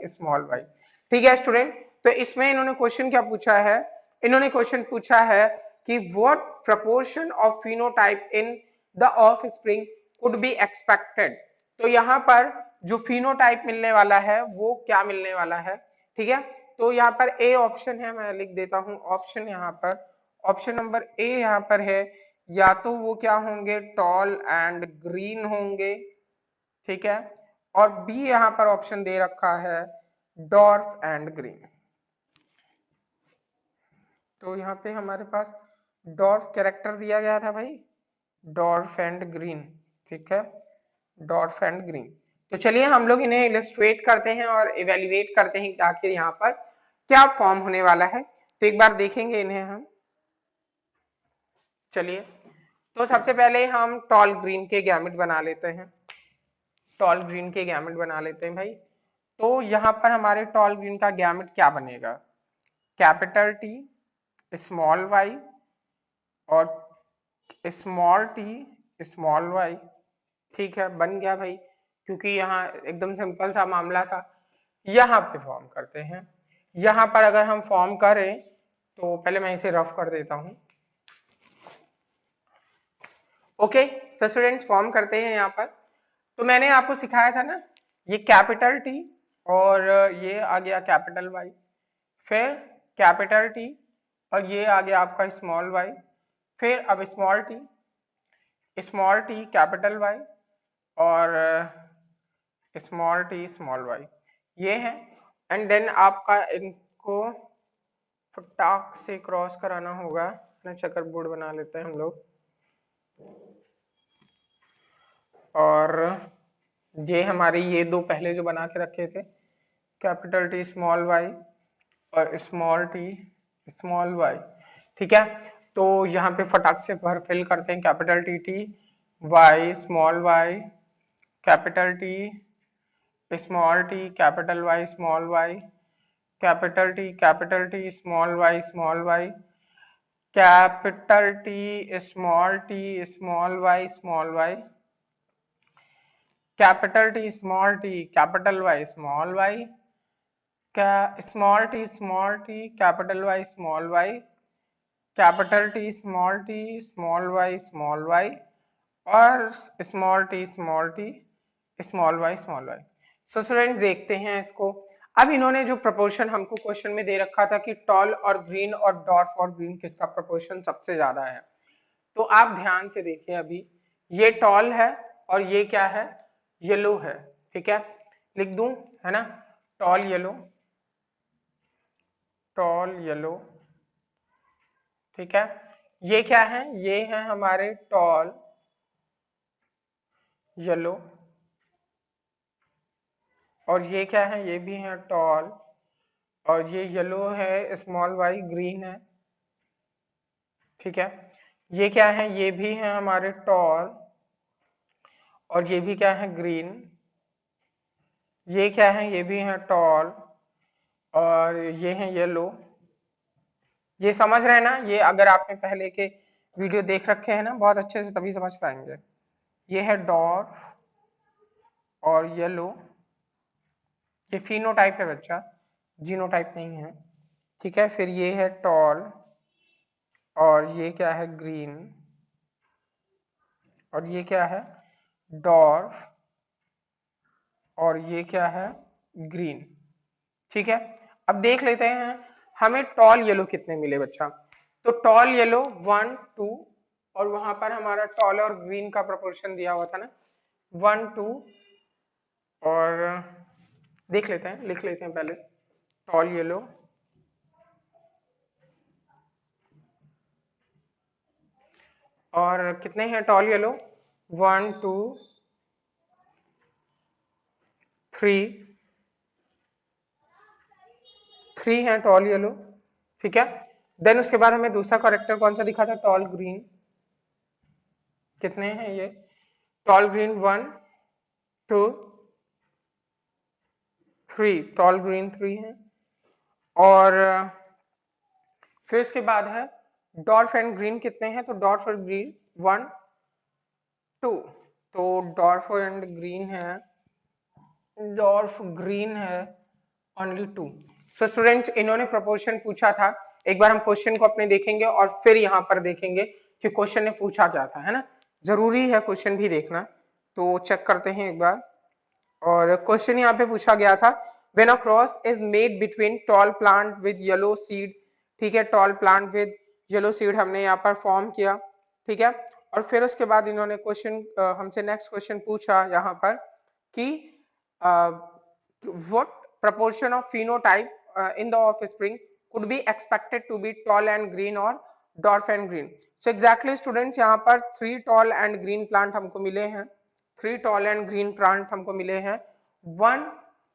ठीक है स्टूडेंट। तो इसमें इन्होंने क्वेश्चन क्या पूछा है, इन्होंने क्वेश्चन पूछा है कि what proportion of phenotype in the of spring could be expected. तो यहाँ पर जो फिनोटाइप मिलने वाला है वो क्या मिलने वाला है, ठीक है। तो यहाँ पर ए ऑप्शन है, मैं लिख देता हूँ ऑप्शन यहाँ पर, ऑप्शन नंबर ए यहाँ पर है, या तो वो क्या होंगे टॉल एंड ग्रीन होंगे, ठीक है, और बी यहाँ पर ऑप्शन दे रखा है डॉर्फ एंड ग्रीन। तो यहाँ पे हमारे पास डॉर्फ कैरेक्टर दिया गया था भाई, डॉर्फ एंड ग्रीन, ठीक है, डॉर्फ एंड ग्रीन। तो चलिए हम लोग इन्हें इलस्ट्रेट करते हैं और इवेल्युएट करते हैं कि आखिर यहाँ पर क्या फॉर्म होने वाला है। तो एक बार देखेंगे इन्हें हम, चलिए। तो सबसे पहले हम टॉल ग्रीन के गैमेट बना लेते हैं, टॉल ग्रीन के गैमेट बना लेते हैं भाई। तो यहाँ पर हमारे टॉल ग्रीन का गैमेट क्या बनेगा, कैपिटल टी स्मॉल वाई और स्मॉल टी स्मॉल वाई, ठीक है, बन गया भाई। क्योंकि यहाँ एकदम सिंपल सा मामला था, यहाँ पे फॉर्म करते हैं। यहाँ पर अगर हम फॉर्म करें तो पहले मैं इसे रफ कर देता हूँ, ओके। सो स्टूडेंट्स फॉर्म करते हैं यहाँ पर। तो मैंने आपको सिखाया था ना, ये कैपिटल टी और ये आ गया कैपिटल वाई, फिर कैपिटल टी और ये आ गया आपका स्मॉल वाई, फिर अब स्मॉल टी कैपिटल वाई, और स्मॉल टी स्मॉल वाई, ये है। एंड देन आपका इनको फटाक से क्रॉस कराना होगा ना, चेकर बोर्ड बना लेते हैं हम लोग। और ये हमारे ये दो पहले जो बना के रखे थे, कैपिटल टी स्मॉल वाई और स्मॉल टी स्मॉल वाई, ठीक है। तो यहाँ पे फटाक से भर फिल करते हैं, capital T Y small Y, capital T small T capital Y small Y, capital T small Y, capital T small Y, capital T capital Y small Y, small T capital Y small Y, capital T small Y और small T small Y. So student देखते हैं इसको। अब इन्होंने जो proportion हमको question में दे रखा था कि टॉल और ग्रीन और डॉर्फ और ग्रीन किसका प्रोपोर्शन सबसे ज्यादा है, तो आप ध्यान से देखिए। अभी ये टॉल है और ये क्या है, येलो है, ठीक है। लिख दूं, है ना, टॉल येलो, ठीक है। ये क्या है, ये है हमारे टॉल येलो, और ये क्या है, ये भी है टॉल, और ये येलो है, स्मॉल वाई ग्रीन है, ठीक है। ये क्या है, ये भी है हमारे टॉल, और ये भी क्या है, ग्रीन। ये क्या है, ये भी है टॉल, और ये है येलो। ये समझ रहे हैं ना, ये अगर आपने पहले के वीडियो देख रखे हैं ना बहुत अच्छे से, तभी समझ पाएंगे। ये है डॉर्फ और येलो, ये फिनोटाइप है बच्चा, जीनोटाइप नहीं है, ठीक है। फिर ये है टॉल, और ये क्या है, ग्रीन, और ये क्या है, डॉर्फ, और ये क्या है, ग्रीन, ठीक है। अब देख लेते हैं हमें टॉल येलो कितने मिले बच्चा। तो टॉल येलो 1 2, और वहां पर हमारा टॉल और ग्रीन का प्रोपोर्शन दिया हुआ था ना, 1 2। और देख लेते हैं, लिख लेते हैं पहले, टॉल येलो और कितने हैं टॉल येलो, 1 2 3, 3 है टॉल येलो, ठीक है। देन उसके बाद हमें दूसरा करेक्टर कौन सा दिखा था, टॉल ग्रीन, कितने हैं ये, टॉल ग्रीन 1 2 3, टॉल ग्रीन 3 है। और फिर इसके बाद है डॉर्फ एंड ग्रीन कितने हैं, तो डॉर्फ और ग्रीन 1 2, तो डॉर्फ एंड ग्रीन है, डॉर्फ ग्रीन है ओनली 2। सो स्टूडेंट्स इन्होंने प्रोपोर्शन पूछा था, एक बार हम क्वेश्चन को अपने देखेंगे और फिर यहाँ पर देखेंगे कि क्वेश्चन ने पूछा क्या था, है ना, जरूरी है क्वेश्चन भी देखना। तो चेक करते हैं एक बार। और क्वेश्चन यहाँ पे पूछा गया था, when a cross is made between toll plant with yellow seed, ठीक है, tall plant with yellow seed हमने यहाँ पर फॉर्म किया, ठीक है। और फिर उसके बाद इन्होंने क्वेश्चन हमसे नेक्स्ट क्वेश्चन पूछा यहाँ पर कि what proportion of phenotype in the offspring could be expected to be tall and green or dwarf and green। so exactly students यहाँ पर 3 tall and green plant हमको मिले हैं, 3 tall and green plant हमको मिले हैं 1,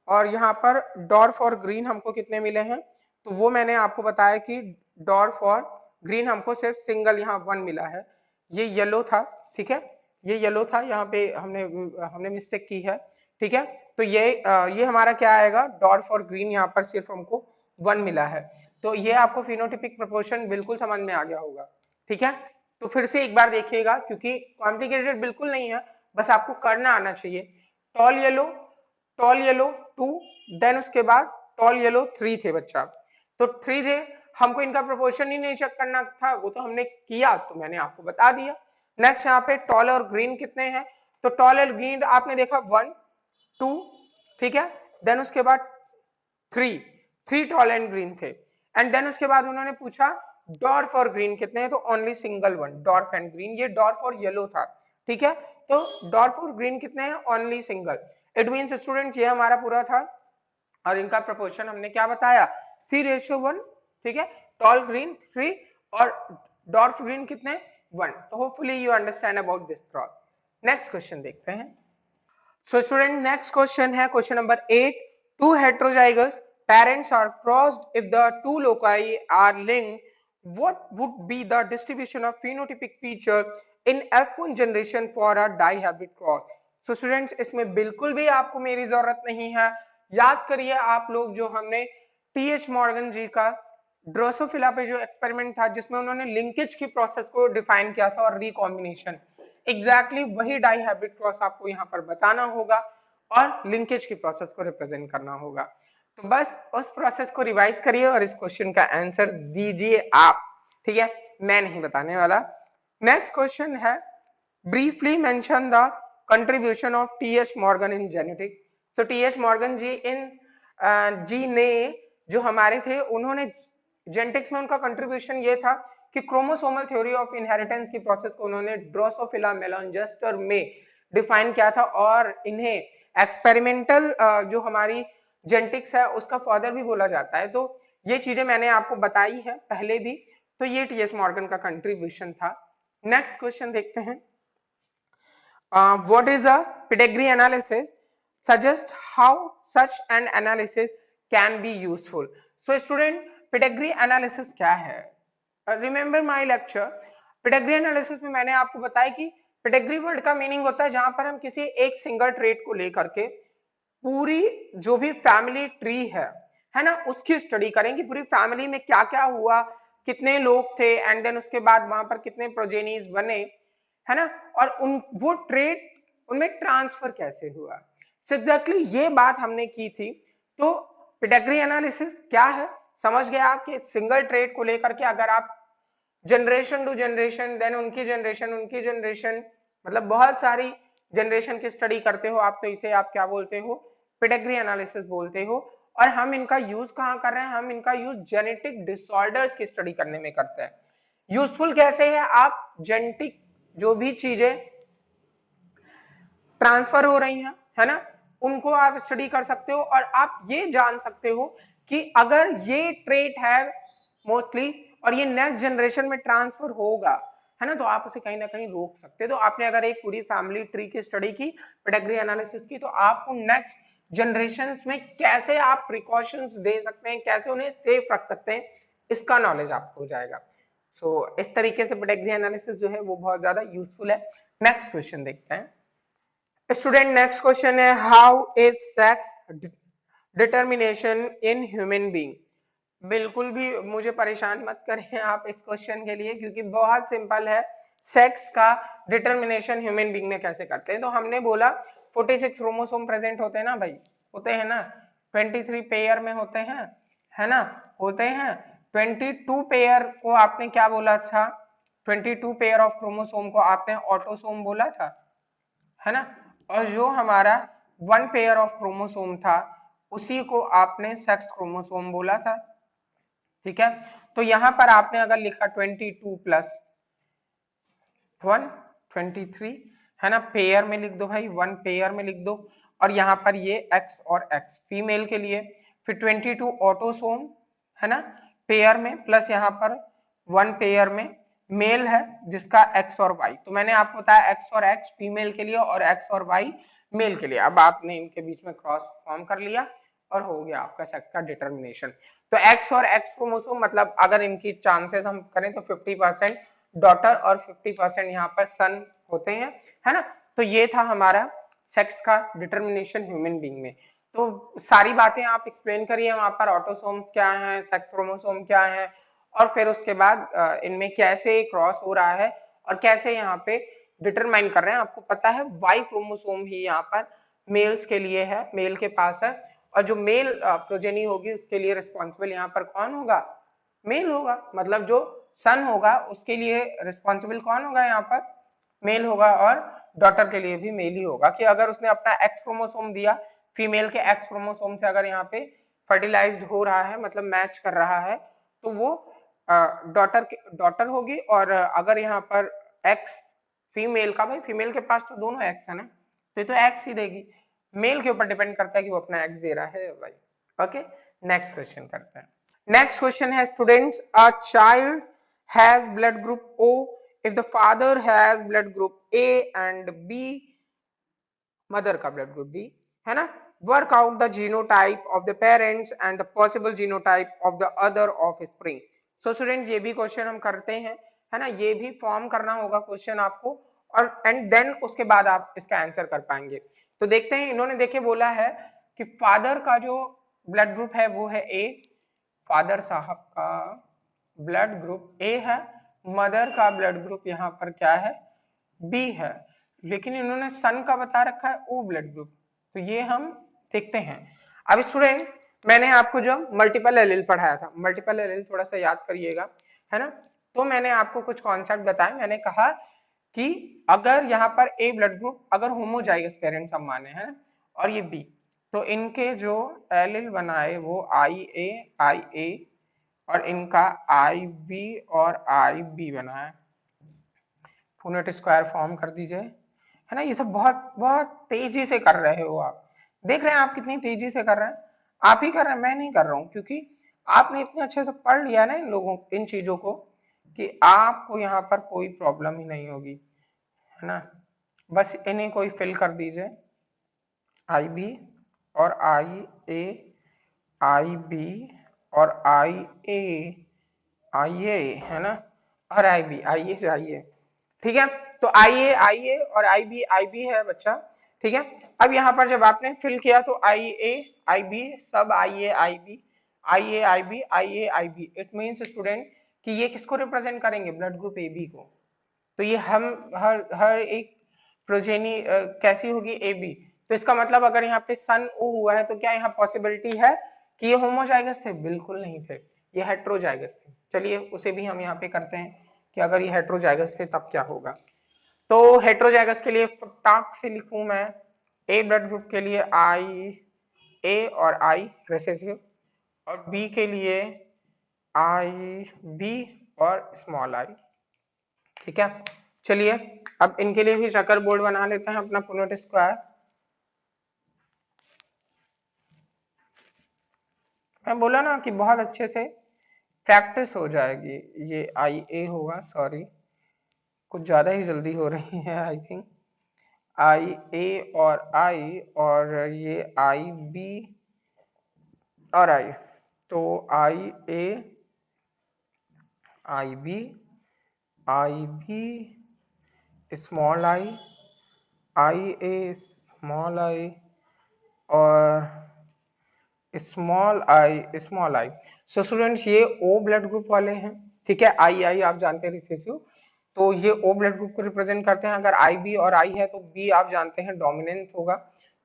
और यहाँ पर डॉर्फ और ग्रीन हमको कितने मिले हैं, तो वो मैंने आपको बताया कि डॉर्फ और ग्रीन हमको सिर्फ सिंगल यहाँ 1 मिला है, ये येलो था, ठीक है, ये येलो था, यहाँ पे हमने हमने मिस्टेक की है, ठीक है। तो ये हमारा क्या आएगा, डॉर्फ और ग्रीन यहाँ पर सिर्फ हमको 1 मिला है। तो ये आपको फिनोटिपिक प्रोपोर्शन बिल्कुल समझ में आ गया होगा, ठीक है। तो फिर से एक बार देखिएगा, क्योंकि कॉम्प्लिकेटेड बिल्कुल नहीं है, बस आपको करना आना चाहिए। Tall yellow, tall yellow 2, then उसके बाद टॉल येलो 3 थे बच्चा, तो 3 थे, हमको इनका प्रोपोर्शन ही नहीं चेक करना था, वो तो हमने किया, तो मैंने आपको बता दिया। नेक्स्ट यहाँ पे टॉल और ग्रीन कितने हैं, तो टॉल और ग्रीन आपने देखा 1 2, ठीक है। देन उसके बाद 3, 3 टॉल एंड ग्रीन थे, एंड देन उसके बाद उन्होंने पूछा डॉर्फ और ग्रीन कितने हैं, तो only single 1 dwarf and green, ये डॉर्फ और येलो था, ठीक है। तो डॉट फॉर ग्रीन कितने हैं, only single. It means student ये हमारा पूरा था और इनका प्रोपोर्शन हमने क्या बताया, 3:1। ठीक है, टॉल ग्रीन 3 और डॉर्फ ग्रीन कितने, 1। तो hopefully you understand about this cross. Next question देखते हैं। सो स्टूडेंट नेक्स्ट क्वेश्चन है question number 8। Two heterozygous parents are crossed if the two loci are linked, what would be the distribution of phenotypic feature in F1 generation for a dihybrid cross? So students इसमें बिल्कुल भी आपको मेरी जरूरत नहीं है। याद करिए आप लोग जो हमने टीएच मॉर्गन जी का ड्रोसोफिला पे जो एक्सपेरिमेंट था जिसमें उन्होंने लिंकेज की प्रोसेस को डिफाइन किया था और रिकॉम्बिनेशन, एग्जैक्टली वही डाइहाइब्रिड क्रॉस आपको यहाँ पर बताना होगा और लिंकेज की प्रोसेस को रिप्रेजेंट करना होगा। तो बस उस प्रोसेस को रिवाइज करिए और इस क्वेश्चन का आंसर दीजिए आप, ठीक है, मैं नहीं बताने वाला। नेक्स्ट क्वेश्चन है briefly mention the contribution of TH Morgan in genetics. तो टीएच मॉर्गन जी जी ने जो हमारे थे उन्होंने जेनेटिक्स में उनका कंट्रीब्यूशन ये था कि क्रोमोसोमल थ्योरी ऑफ इनहेरिटेंस की प्रोसेस को उन्होंने ड्रोसोफिला मेलनजेस्टर में डिफाइन किया था और इन्हें एक्सपेरिमेंटल जो हमारी जेनेटिक्स है उसका फादर भी बोला जाता है। तो ये चीजें मैंने आपको बताई है पहले भी। तो ये टीएस मॉर्गन का कंट्रीब्यूशन था। नेक्स्ट क्वेश्चन देखते हैं। What is a pedigree analysis, suggest how such an analysis can be useful. So student pedigree analysis क्या है, remember my lecture. Pedigree analysis में मैंने आपको बताया कि पेडिग्री वर्ड का मीनिंग होता है जहां पर हम किसी एक सिंगल ट्रेट को लेकर के पूरी जो भी फैमिली ट्री है ना, उसकी स्टडी करें कि पूरी फैमिली में क्या क्या हुआ, कितने लोग थे एंड देन उसके बाद वहां पर कितने प्रोजेनीज बने, है ना, और उन वो ट्रेट उनमें ट्रांसफर कैसे हुआ। तो एग्जैक्टली ये बात हमने की थी। तो पेडिग्री एनालिसिस क्या है, समझ गए आप कि सिंगल ट्रेट को लेकर के अगर आप जनरेशन टू जनरेशन देन उनकी जनरेशन मतलब बहुत सारी जनरेशन की स्टडी करते हो आप, तो इसे आप क्या बोलते हो, पेडिग्री एनालिसिस बोलते हो। और हम इनका यूज कहां कर रहे हैं, हम इनका यूज जेनेटिक डिसऑर्डर्स की स्टडी करने में करते हैं। यूजफुल कैसे है, आप जेनेटिक जो भी चीजें ट्रांसफर हो रही हैं, है ना, उनको आप स्टडी कर सकते हो और आप ये जान सकते हो कि अगर ये ट्रेट है मोस्टली और ये नेक्स्ट जनरेशन में ट्रांसफर होगा, है ना, तो आप उसे कहीं ना कहीं रोक सकते हो। तो आपने अगर एक पूरी फैमिली ट्री की स्टडी की, पेडिग्री एनालिसिस की, तो आपको नेक्स्ट जनरेशन में कैसे आप प्रिकॉशंस दे सकते हैं, कैसे उन्हें सेफ रख सकते हैं, इसका नॉलेज आपको हो जाएगा। सो इस तरीके से पेडिग्री एनालिसिस जो है वो बहुत ज्यादा यूजफुल है। नेक्स्ट क्वेश्चन देखते हैं। स्टूडेंट नेक्स्ट क्वेश्चन है how is sex determination in human being. बिल्कुल भी मुझे परेशान मत करें आप इस क्वेश्चन के लिए, क्योंकि बहुत सिंपल है। सेक्स का डिटर्मिनेशन ह्यूमन बीइंग में कैसे करते हैं, तो हमने बोला 46 क्रोमोसोम प्रेजेंट होते हैं ना भाई, होते हैं ना, 23 पेयर में होते हैं, है ना, होते हैं। 22 पेयर को आपने क्या बोला था, 22 पेयर ऑफ क्रोमोसोम को आपने ऑटोसोम बोला था, है ना, और जो हमारा 1 पेयर ऑफ क्रोमोसोम था उसी को आपने सेक्स क्रोमोसोम बोला था। ठीक है, तो यहां पर आपने अगर लिखा 22 प्लस 1 23, है ना, पेयर में लिख दो भाई, 1 पेयर में लिख दो, और यहाँ पर ये x और x फीमेल के लिए, फिर 22 ऑटोसोम, है ना, पेयर में, प्लस यहाँ पर 1 पेयर में मेल है जिसका x और y। तो मैंने आपको बताया x और x फीमेल के लिए और x और y मेल के लिए। अब आपने इनके बीच में क्रॉस फॉर्म कर लिया और हो गया आपका सेक्स का डिटर्मिनेशन। तो x और x क्रोमोसोम मतलब अगर इनकी चांसेस हम करें तो 50% डॉटर और 50% यहाँ पर सन होते हैं, है ना। तो ये था हमारा सेक्स का डिटर्मिनेशन ह्यूमन बीइंग में। तो सारी बातें आप एक्सप्लेन करिए वहां पर, ऑटोसोम क्या है, सेक्स क्रोमोसोम क्या है, और फिर उसके बाद इनमें कैसे क्रॉस हो रहा है और कैसे यहाँ पे डिटरमाइन कर रहे हैं। आपको पता है वाई क्रोमोसोम ही यहाँ पर मेल्स के लिए है, मेल के पास है, और जो मेल प्रोजेनी होगी उसके लिए रिस्पॉन्सिबल यहाँ पर कौन होगा, मेल होगा। मतलब जो सन होगा उसके लिए रिस्पॉन्सिबल कौन होगा, यहाँ पर मेल होगा, और डॉटर के लिए भी मेल ही होगा। कि अगर उसने अपना एक्स क्रोमोसोम दिया, फीमेल के एक्स क्रोमोसोम से अगर यहाँ पे फर्टिलाइज्ड हो रहा है मतलब मैच कर रहा है, तो वो डॉटर होगी, और अगर यहाँ पर एक्स फीमेल का, भाई फीमेल के पास तो दोनों एक्स है ना, तो ये तो एक्स ही देगी। मेल के ऊपर डिपेंड करता है कि वो अपना एक्स दे रहा है भाई। ओके, नेक्स्ट क्वेश्चन करते हैं। नेक्स्ट क्वेश्चन है students, a child has blood group O if the father has blood group A and B, mother का ब्लड ग्रुप बी, है ना। Work out the genotype of the parents and the possible genotype of the other offspring. So student ये भी question हम करते हैं, है ना, ये भी फॉर्म करना होगा क्वेश्चन आपको, और एंड देन उसके बाद आप इसका आंसर कर पाएंगे। तो देखते हैं, इन्होंने देखे बोला है कि फादर का जो ब्लड ग्रुप है वो है ए, फादर साहब का ब्लड ग्रुप ए है, मदर का ब्लड ग्रुप यहाँ पर क्या है, बी है, लेकिन इन्होंने सन का बता रखा है ओ ब्लड ग्रुप। तो ये हम देखते हैं। अब स्टूडेंट, मैंने आपको जो मल्टीपल एलील पढ़ाया था, मल्टीपल एलील थोड़ा सा याद करिएगा, है ना। तो मैंने आपको कुछ कॉन्सेप्ट बताए, मैंने कहा कि अगर यहाँ पर ए ब्लड ग्रुप अगर होमोजाइगस पेरेंट्स हम माने हैं और ये बी, तो इनके जो एलील बनाए वो आई ए और इनका आई बी और आई बी बनाए, पुनेट स्क्वायर फॉर्म कर दीजिए, है ना। ये सब बहुत बहुत तेजी से कर रहे हो आप, देख रहे हैं आप कितनी तेजी से कर रहे हैं, आप ही कर रहे हैं, मैं नहीं कर रहा हूं, क्योंकि आपने इतने अच्छे से पढ़ लिया ना इन लोगों इन चीजों को कि आपको यहाँ पर कोई प्रॉब्लम ही नहीं होगी, है ना। बस इन्हें कोई फिल कर दीजिए, आई बी और ए, आई बी और आई ए, है ना, और आई ए से आई ए, ठीक है। तो आई ए और आई बी है बच्चा, ठीक है। अब यहाँ पर जब आपने फिल किया तो आई बी सब आई A I B, it means student कि ये किसको रिप्रेजेंट करेंगे, ब्लड ग्रुप ए बी को। तो ये हम हर हर एक प्रोजेनी कैसी होगी, ए बी। तो इसका मतलब अगर यहाँ पे सन ओ हुआ है तो क्या यहाँ पॉसिबिलिटी है कि ये होमोजाइगस थे, बिल्कुल नहीं थे, ये हेट्रोजाइगस थे। चलिए उसे भी हम यहाँ पे करते हैं कि अगर ये हेट्रोजाइगस थे तब क्या होगा। तो हेट्रोजाइगस के लिए फटाक से लिखूं मैं, ए ब्लड ग्रुप के लिए आई ए और आई रेसेसिव, और बी के लिए आई बी और स्मॉल आई, ठीक है। चलिए अब इनके लिए भी चकर बोर्ड बना लेते हैं अपना पुनेट स्क्वायर। मैं बोला ना कि बहुत अच्छे से प्रैक्टिस हो जाएगी। ये आई ए होगा, सॉरी कुछ ज्यादा ही जल्दी हो रही है आई थिंक, आई ए और ये आई बी और आई, तो I A I B small I A small I और स्मॉल आई। सो स्टूडेंट्स ये ओ ब्लड ग्रुप वाले हैं, ठीक है। आई आप जानते हैं रिसेसिव, तो ये ओ ब्लड ग्रुप को रिप्रेजेंट करते हैं। अगर आई बी और आई है तो बी आप जानते हैं डोमिनेंस होगा,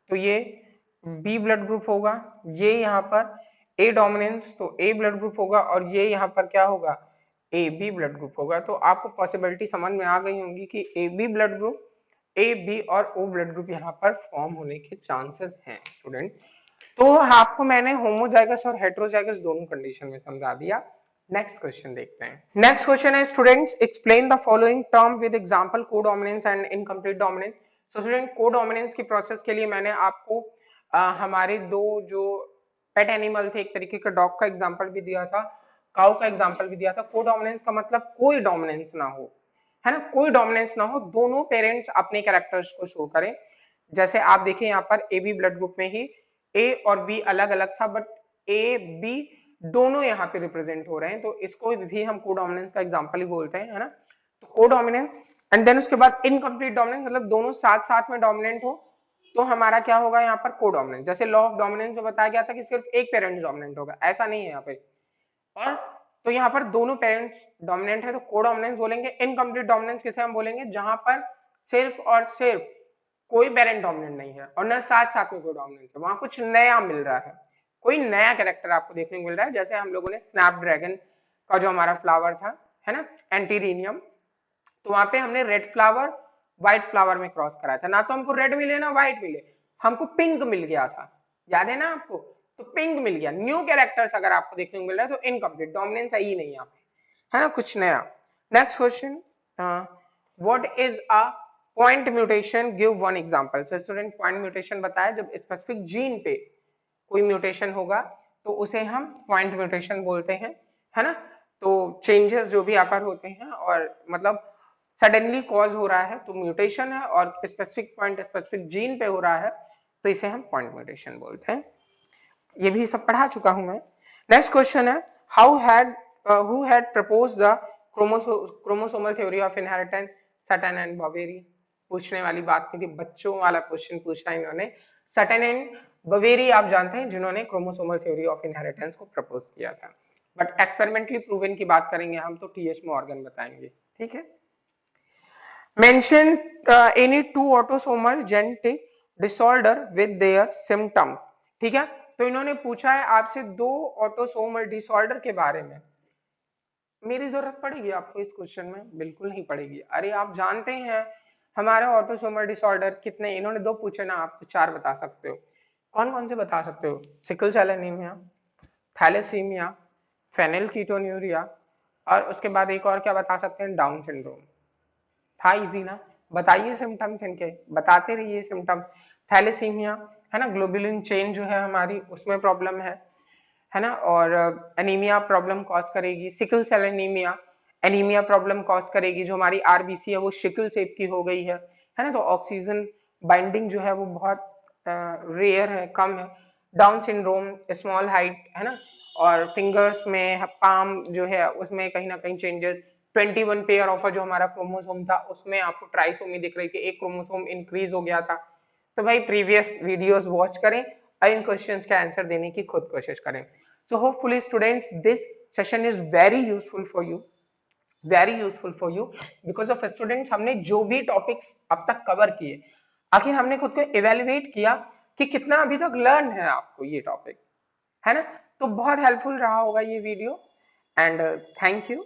तो ये बी ब्लड ग्रुप होगा। ये यहाँ पर ए डोमिनेंस, तो ए ब्लड ग्रुप होगा, और ये यहाँ पर क्या होगा, ए बी ब्लड ग्रुप होगा। तो आपको पॉसिबिलिटी समझ में आ गई होंगी कि A B blood group, A B और ओ ब्लड ग्रुप यहाँ पर फॉर्म होने के चांसेस हैं स्टूडेंट। तो आपको मैंने होमोजाइगस और हेट्रोजाइगस दोनों कंडीशन में समझा दिया। नेक्स्ट क्वेश्चन देखते हैं। नेक्स्ट क्वेश्चन है students, explain the following term with example codominance and incomplete dominance. तो स्टूडेंट कोडोमिनेंस की प्रोसेस के लिए मैंने आपको हमारे दो जो पेट एनिमल थे, एक तरीके का डॉग का एग्जांपल भी दिया था, काउ का एग्जांपल भी दिया था। कोडोमिनेंस का मतलब कोई डोमिनेंस ना हो, है ना, कोई डोमिनेंस ना हो, दोनों पेरेंट्स अपने कैरेक्टर्स को शो करें। जैसे आप देखिए यहाँ पर ए बी ब्लड ग्रुप में ही ए और बी अलग अलग था, बट ए बी दोनों यहाँ पे रिप्रेजेंट हो रहे हैं, तो इसको भी हम कोडोमिनेंस का एग्जांपल ही बोलते हैं, है ना। तो कोडोमिनेंस, एंड देन उसके बाद इनकम्प्लीट डोमिनेंस, मतलब दोनों साथ साथ में डोमिनेंट हो, तो हमारा क्या होगा यहाँ पर कोडोमिनेंस। जैसे लॉ ऑफ डोमिनेंस में बताया गया था कि सिर्फ एक पेरेंट डोमिनेंट होगा, ऐसा नहीं है यहाँ पे, और तो यहाँ पर दोनों पेरेंट्स डोमिनेंट है तो कोडोमिनेंस बोलेंगे। इनकम्प्लीट डोमिनेंस किसे हम बोलेंगे, जहां पर सिर्फ और सिर्फ कोई पेरेंट डोमिनेंट नहीं है और न साथ साथ में कोई डोमिनेंट है, वहां कुछ नया मिल रहा है, कोई नया कैरेक्टर आपको देखने को मिल रहा है। जैसे हम लोगों ने स्नैपड्रैगन का जो हमारा फ्लावर था, है ना, एंटीरिनियम, तो वहां पे हमने रेड फ्लावर व्हाइट फ्लावर में क्रॉस कराया था, ना तो हमको रेड मिले ना व्हाइट मिले, हमको पिंक मिल गया था, याद है ना आपको, तो पिंक मिल गया। न्यू कैरेक्टर्स अगर आपको देखने को मिल रहा है तो इनकम्प्लीट, डोमिनेंस है ही नहीं यहाँ पे, है ना, कुछ नया। Next question, what is a point mutation, give one example. So student point mutation बताया जब स्पेसिफिक जीन पे कोई म्यूटेशन होगा तो उसे हम पॉइंट म्यूटेशन बोलते हैं, है ना। तो चेंजेस जो भी आकर होते हैं और मतलब सडनली कॉज हो रहा है तो म्यूटेशन है, और स्पेसिफिक पॉइंट स्पेसिफिक जीन पे हो रहा है तो इसे हम पॉइंट म्यूटेशन बोलते हैं। ये भी सब पढ़ा चुका हूं मैं। नेक्स्ट क्वेश्चन है, how had who had propose the chromosomal theory of inheritance, Sutton and Boveri. पूछने वाली बात नहीं थी, बच्चों वाला क्वेश्चन पूछा इन्होंने। सटन एंड बवेरी आप जानते हैं जिन्होंने क्रोमोसोमल थ्योरी ऑफ इनहेरिटेंस को प्रपोज किया था, बट एक्सपेरिमेंटली प्रूवन की बात करेंगे हम तो टीएच मॉर्गन बताएंगे, ठीक है। Mention any two autosomal genetic disorder with their symptom। ठीक है, तो इन्होंने पूछा है आपसे दो ऑटोसोमल डिसऑर्डर के बारे में। मेरी जरूरत पड़ेगी आपको इस क्वेश्चन में? बिल्कुल नहीं पड़ेगी। अरे आप जानते हैं हमारे ऑटोसोमल डिसऑर्डर कितने, इन्होंने दो पूछे ना, आप तो चार बता सकते हो। कौन कौन से बता सकते हो? सिकल सेल एनीमिया, थैलेसीमिया, फेनिलकीटोन्यूरिया, और उसके बाद एक और क्या बता सकते हैं, डाउन सिंड्रोम। था इजी ना? बताइए सिम्टम्स इनके, बताते रहिए सिम्टम्स। थैलेसीमिया है ना, ग्लोबुलिन चेन जो है हमारी उसमें प्रॉब्लम है ना, और एनीमिया प्रॉब्लम कॉज करेगी। Sickle cell anaemia, anaemia problem cause करेगी, जो हमारी आरबीसी है वो शिकल शेप की हो गई है ना, तो ऑक्सीजन बाइंडिंग जो है वो बहुत रेयर है, कम है। डाउन सिंड्रोम, स्मॉल हाइट है ना, और फिंगर्स में पाम जो है उसमें कहीं ना कहीं चेंजेस। 21 पेयर ऑफ जो हमारा क्रोमोसोम था उसमें आपको ट्राइसोमी दिख रही थी, एक क्रोमोसोम इंक्रीज हो गया था। तो भाई प्रीवियस वीडियोस वॉच करें और इन क्वेश्चंस का आंसर देने की खुद कोशिश करें। So hopefully students this session is very useful for you, very useful for you, because of students हमने जो भी टॉपिक्स अब तक कवर किए, आखिर हमने खुद को इवेल्युएट किया कि कितना अभी तक लर्न है आपको ये टॉपिक, है ना। तो बहुत हेल्पफुल रहा होगा ये वीडियो, एंड थैंक यू।